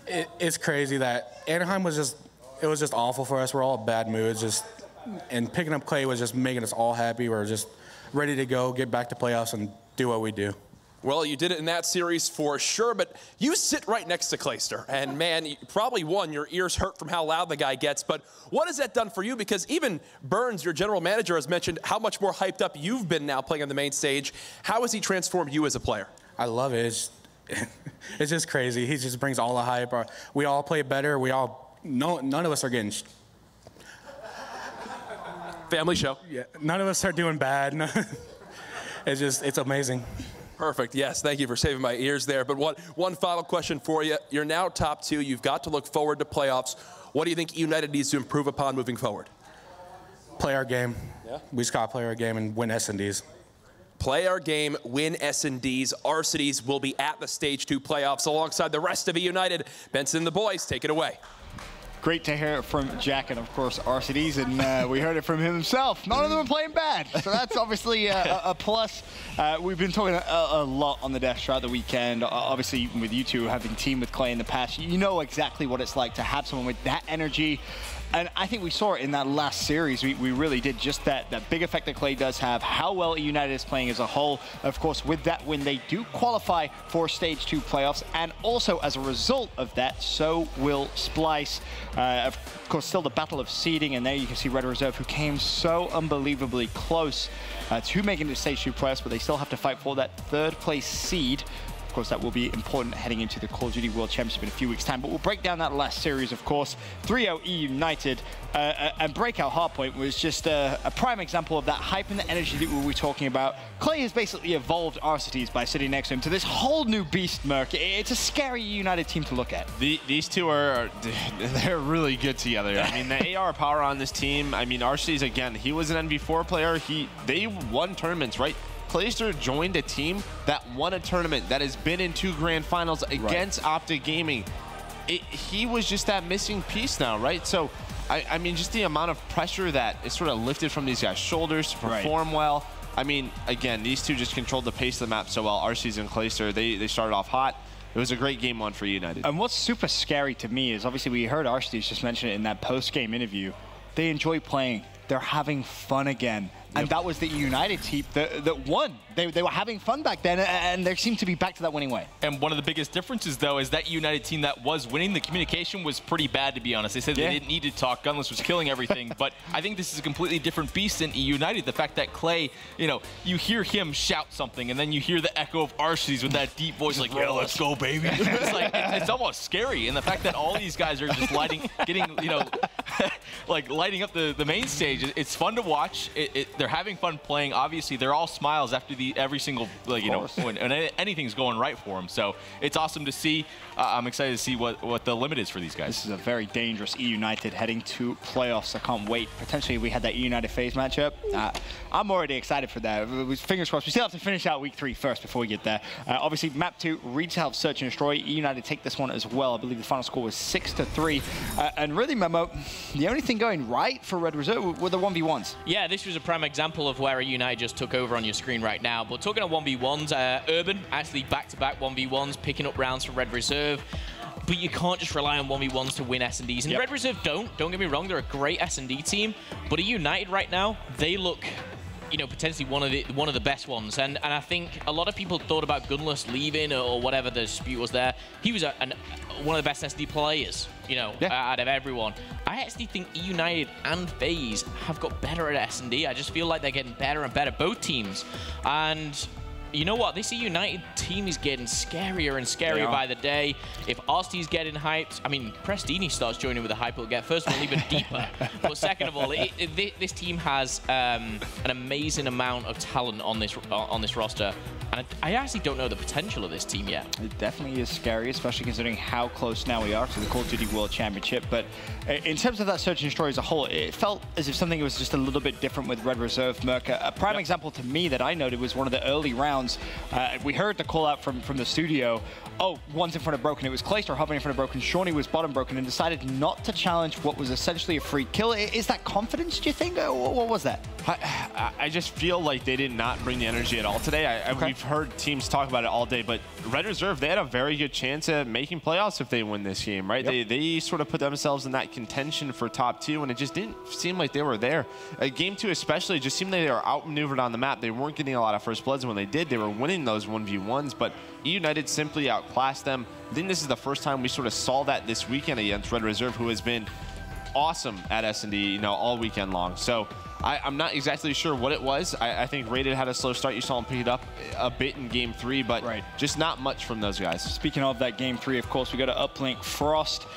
It's crazy that Anaheim was just awful for us. We're all in bad moods. And picking up Clay was just making us all happy. We're just ready to go, get back to playoffs, and do what we do. Well, you did it in that series for sure, but you sit right next to Clayster. And, man, probably, your ears hurt from how loud the guy gets. But what has that done for you? Because even Burns, your general manager, has mentioned how much more hyped up you've been now playing on the main stage. How has he transformed you as a player? I love it. It's just crazy. He just brings all the hype. We all play better. None of us are getting... Family show. Yeah, none of us are doing bad. It's amazing. Perfect. Yes, thank you for saving my ears there. But one final question for you. You're now top 2. You've got to look forward to playoffs. What do you think United needs to improve upon moving forward? Play our game. Yeah. We just got to play our game and win S&Ds. Play our game, win S&Ds. Arcitys will be at the Stage 2 playoffs alongside the rest of E United. Benson and the boys, take it away. Great to hear it from Jack and, of course, Arcitys, and we heard it from him himself. None of them are playing bad, so that's obviously a plus. We've been talking a lot on the desk throughout the weekend. Obviously, with you two having teamed with Clay in the past, you know exactly what it's like to have someone with that energy. And I think we saw it in that last series. We really did just that big effect that Clay does have, how well United is playing as a whole. Of course, with that win, they do qualify for Stage 2 playoffs. And also, as a result of that, so will Splice. Of course, still the battle of seeding. And there you can see Red Reserve, who came so unbelievably close to making the Stage 2 playoffs, but they still have to fight for that 3rd place seed. Of course, that will be important heading into the Call of Duty World Championship in a few weeks' time. But we'll break down that last series, of course. 3-0 E United. And Breakout Hardpoint was just a prime example of that hype and the energy that we were talking about. Clay has basically evolved Arcitys by sitting next to him to this whole new beast, Merc. It's a scary United team to look at. These two they're really good together. I mean, the AR power on this team. I mean, Arcitys, again, he was an NV4 player. They won tournaments, right? Clayster joined a team that won a tournament that has been in 2 grand finals against Optic Gaming. He was just that missing piece now, right? So, I mean, just the amount of pressure that is sort of lifted from these guys' shoulders to perform well. I mean, again, these two just controlled the pace of the map so well. Arcitys and Clayster, they started off hot. It was a great game 1 for United. And what's super scary to me is, obviously, we heard Arcitys just mention it in that post-game interview. They enjoy playing. They're having fun again. And that was the United team that won. They were having fun back then, and they seem to be back to that winning way. And one of the biggest differences, though, is that United team that was winning, the communication was pretty bad, to be honest. They said they didn't need to talk. Gunless was killing everything. But I think this is a completely different beast than United. The fact that Clay, you hear him shout something, and then you hear the echo of Arcitys with that deep voice, like, yeah, let's go, baby. It's like, it's almost scary. And the fact that all these guys are just getting, like lighting up the main stage. It's fun to watch. They're having fun playing. Obviously, they're all smiles after every single, like, you know, when anything's going right for them. So it's awesome to see. I'm excited to see what the limit is for these guys. This is a very dangerous E United heading to playoffs. I can't wait. Potentially, we had that E United FaZe matchup. I'm already excited for that. Fingers crossed. We still have to finish out week 3 first before we get there. Obviously, map 2, Retail Search and Destroy. E United take this one as well. I believe the final score was 6-3. And really, Memo, the only thing going right for Red Reserve were the 1v1s. Yeah, this was a prime example of where E United just took over on your screen right now. But talking of 1v1s, Urban actually back-to-back 1v1s, picking up rounds for Red Reserve. But you can't just rely on 1v1s to win S&Ds. And Red Reserve don't get me wrong, they're a great S&D team. But E United right now, they look, you know, potentially one of the best ones. And I think a lot of people thought about Gunless leaving or whatever the dispute was there. He was one of the best SD players, you know, out of everyone. I actually think E United and FaZe have got better at S&D. I just feel like they're getting better and better, both teams. And you know what? This E United team is getting scarier and scarier by the day. If RC's getting hyped, I mean, Prestini starts joining with the hype, it'll get, first of all, even deeper. But second of all, this team has an amazing amount of talent on this roster. And I actually don't know the potential of this team yet. It definitely is scary, especially considering how close now we are to the Call of Duty World Championship. But in terms of that Search and Destroy as a whole, it felt as if something was just a little bit different with Red Reserve. Merca, a prime example to me that I noted was one of the early rounds. We heard the call out from the studio. Oh, one's in front of Broken. It was Clayster hovering in front of Broken. Shawnee was bottom Broken and decided not to challenge what was essentially a free kill. Is that confidence, do you think? Or what was that? I just feel like they did not bring the energy at all today. We've heard teams talk about it all day, but Red Reserve, they had a very good chance at making playoffs if they win this game, right? They sort of put themselves in that contention for top 2, and it just didn't seem like they were there. Game 2 especially, it just seemed like they were outmaneuvered on the map. They weren't getting a lot of first bloods, and when they did, they were winning those 1v1s, but E United simply outclassed them. I think this is the first time we sort of saw that this weekend against Red Reserve, who has been awesome at S&D, you know, all weekend long. So I'm not exactly sure what it was. I think Rated had a slow start. You saw him pick it up a bit in game 3, but just not much from those guys. Speaking of that game 3, of course, we go to Uplink Frost.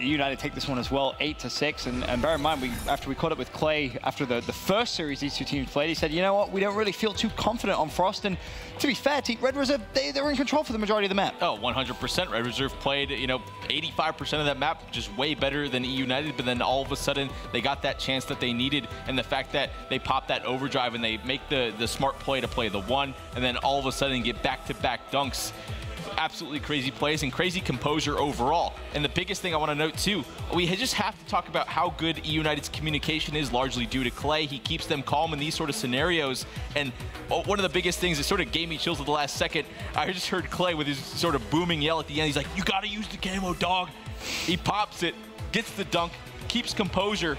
United take this one as well, 8-6. And bear in mind, after we caught up with Clay after the first series these two teams played, he said, you know what, we don't really feel too confident on Frost. And to be fair, Red Reserve, they were in control for the majority of the map. Oh, 100%. Red Reserve played, you know, 85% of that map, just way better than E United. But then all of a sudden, they got that chance that they needed. And the fact that they pop that overdrive and they make the smart play to play the 1, and then all of a sudden get back-to-back dunks. Absolutely crazy plays and crazy composure overall. And the biggest thing I want to note too, we just have to talk about how good E United's communication is, largely due to Clay. He keeps them calm in these sort of scenarios. And one of the biggest things that sort of gave me chills at the last second, I just heard Clay with his sort of booming yell at the end. He's like, you got to use the camo, dog. He pops it, gets the dunk, keeps composure.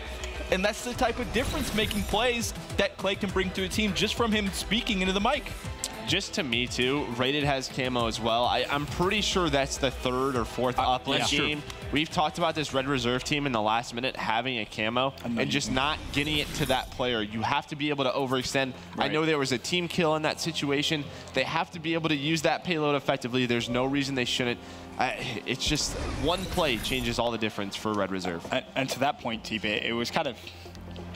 And that's the type of difference-making plays that Clay can bring to a team just from him speaking into the mic. Just to me, too, Rated has camo as well. I'm pretty sure that's the 3rd or 4th Uplink game. We've talked about this Red Reserve team in the last minute having a camo and just not getting it to that player. You have to be able to overextend. I know there was a team kill in that situation. They have to be able to use that payload effectively. There's no reason they shouldn't. It's just one play changes all the difference for Red Reserve. And to that point, T-Bit, it was kind of,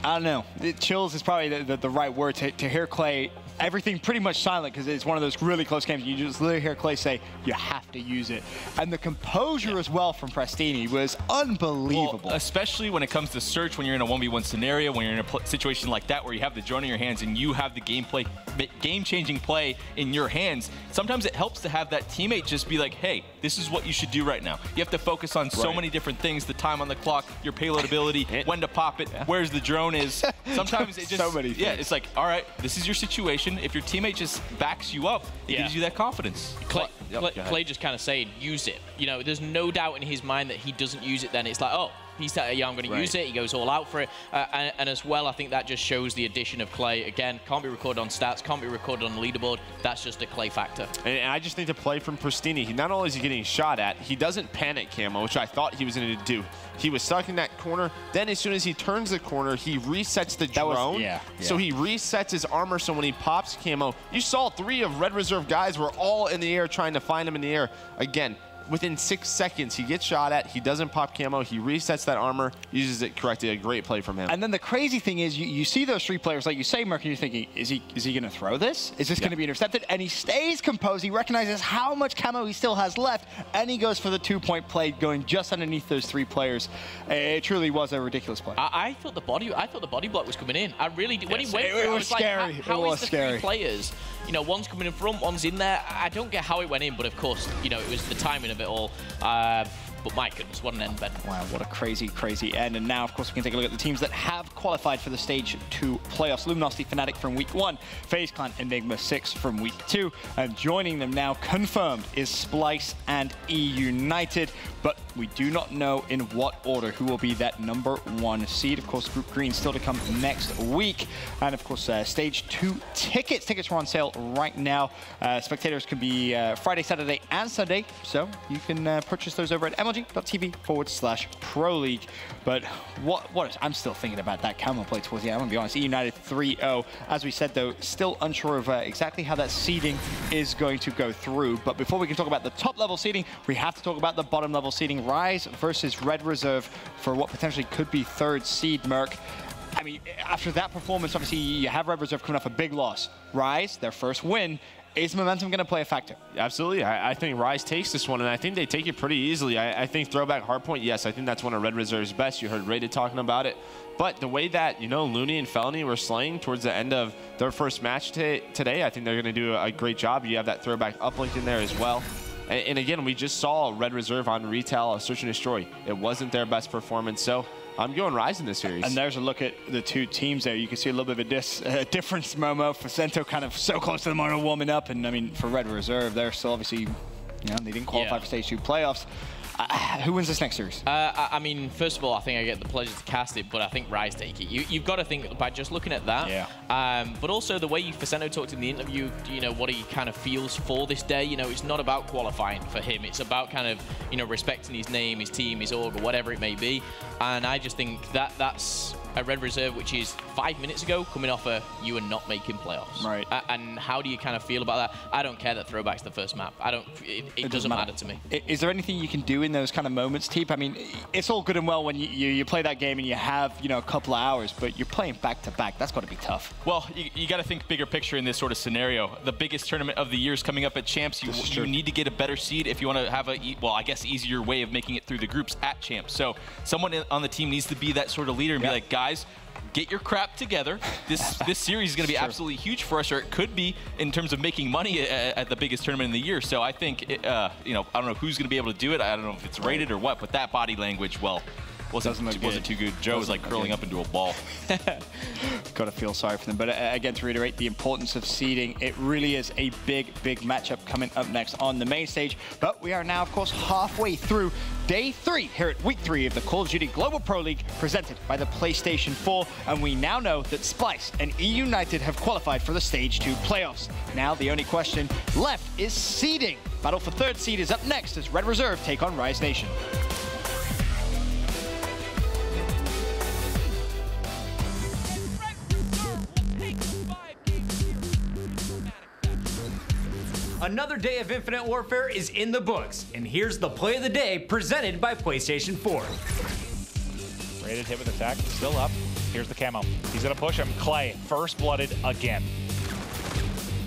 I don't know, chills is probably the right word to hear Clay. Everything pretty much silent because it's one of those really close games. You just literally hear Clay say, you have to use it. And the composure as well from Prestini was unbelievable. Well, especially when it comes to Search, when you're in a 1v1 scenario, when you're in a situation like that where you have the drone in your hands and you have the game-changing play in your hands. Sometimes it helps to have that teammate just be like, hey, this is what you should do right now. You have to focus on so many different things, the time on the clock, your payload ability, when to pop it, where's the drone is. Sometimes it just, it's like, all right, this is your situation. If your teammate just backs you up, it gives you that confidence. Clay just kind of saying, use it. You know, there's no doubt in his mind that he doesn't use it, then it's like, oh, he's like, yeah, I'm going to use it. He goes all out for it. And as well, I think that just shows the addition of Clay. Again, can't be recorded on stats, can't be recorded on the leaderboard. That's just a Clay factor. And I just think the play from Prestini, not only is he getting shot at, he doesn't panic camo, which I thought he was going to do. He was stuck in that corner. Then as soon as he turns the corner, he resets the drone. So he resets his armor, so when he pops camo, you saw 3 of Red Reserve guys were all in the air trying to find him in the air. Again, within 6 seconds, he gets shot at, he doesn't pop camo, he resets that armor, uses it correctly. A great play from him. And then the crazy thing is, you see those 3 players, like you say, Merc, and you're thinking, is he going to throw this? Is this going to be intercepted? And he stays composed. He recognizes how much camo he still has left, and he goes for the 2-point play, going just underneath those 3 players. It truly was a ridiculous play. I thought the body block was coming in. I really did. When he went, it was scary. Like, how is the 3 players? You know, one's coming in front, one's in there. I don't get how it went in, but of course, you know, it was the timing of it all. But my goodness, what an end, Ben. Wow, what a crazy, crazy end. And now, of course, we can take a look at the teams that have qualified for the Stage 2 playoffs. Luminosity Fnatic from week 1, FaZe Clan Enigma 6 from week 2. And joining them now, confirmed, is Splyce and E United. But we do not know in what order who will be that #1 seed. Of course, Group Green still to come next week. And of course, Stage 2 tickets. Tickets are on sale right now. Spectators can be Friday, Saturday, and Sunday. So you can purchase those over at MLG.tv/Pro League. But I'm still thinking about that camo play towards the end. I'm going to be honest. E United 3-0. As we said, though, still unsure of exactly how that seeding is going to go through. But before we can talk about the top level seeding, we have to talk about the bottom level seeding. Rise versus Red Reserve for what potentially could be 3rd seed, Merc. I mean, after that performance, obviously, you have Red Reserve coming off a big loss. Rise, their first win. Is momentum going to play a factor? Absolutely. I think Rise takes this one, and I think they take it pretty easily. I think throwback hardpoint, yes, I think that's one of Red Reserve's best. You heard Rated talking about it. But the way that, you know, Looney and Felony were slaying towards the end of their first match today, I think they're going to do a great job. You have that throwback uplink in there as well. And again, we just saw Red Reserve on retail, Search and Destroy. It wasn't their best performance, so I'm going Rise in this series. And there's a look at the 2 teams there. You can see a little bit of a difference, Momo. Facento kind of so close to the mono warming up. And I mean, for Red Reserve, they're still obviously, you know, they didn't qualify for Stage 2 playoffs. Who wins this next series? I mean, first of all, I think I get the pleasure to cast it, but I think Rise take it. You've got to think by just looking at that. Yeah. But also the way Facento talked in the interview, you know, what he kind of feels for this day. You know, it's not about qualifying for him. It's about kind of, you know, respecting his name, his team, his org, or whatever it may be. And I just think that's a Red Reserve, which is 5 minutes ago, coming off you and not making playoffs. Right. And how do you kind of feel about that? I don't care that Throwback's the first map. It doesn't matter to me. Is there anything you can do in those kind of moments, Teep? I mean, it's all good and well when you play that game and you have, you know, a couple of hours, but you're playing back-to-back. That's got to be tough. Well, you got to think bigger picture in this sort of scenario. The biggest tournament of the year is coming up at Champs. You need to get a better seed if you want to have I guess, easier way of making it through the groups at Champs. So someone on the team needs to be that sort of leader and be like, guys, get your crap together. This series is going to be absolutely huge for us, or it could be in terms of making money at the biggest tournament in the year. So I think, you know, I don't know who's going to be able to do it. I don't know if it's rated or what, but that body language, well, wasn't too good. Joe was like curling up into a ball. Got to feel sorry for them. But again, to reiterate the importance of seeding, it really is a big matchup coming up next on the main stage. But we are now, of course, halfway through day 3 here at week 3 of the Call of Duty Global Pro League presented by the PlayStation 4. And we now know that Splyce and E United have qualified for the Stage 2 playoffs. Now the only question left is seeding. Battle for 3rd seed is up next as Red Reserve take on Rise Nation. Another day of Infinite Warfare is in the books, and here's the play of the day presented by PlayStation 4. Rated hit with attack, still up. Here's the camo. He's gonna push him. Clay, first blooded again.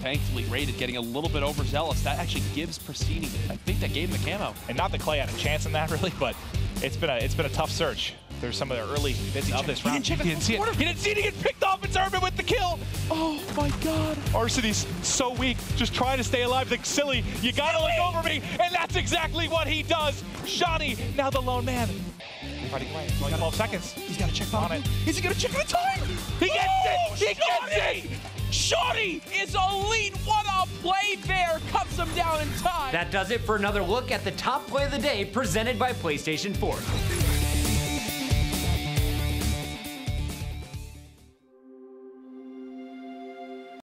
Thankfully, Rated getting a little bit overzealous. That actually gives Pristini, I think that gave him the camo. And not that Clay had a chance in that really, but it's been a tough search. There's some of the early bits of this round. He didn't see it. He didn't see it. He gets picked off. It's Urban with the kill. Oh my God. Arseny's so weak, just trying to stay alive. Like, silly, you gotta look over me, and that's exactly what he does. Shotty, now the lone man. Everybody playing. 12 seconds. He's got to check on it. Is he gonna check the time? He gets it. He gets it. Shotty is elite. What a play there. Cuts him down in time. That does it for another look at the top play of the day presented by PlayStation 4.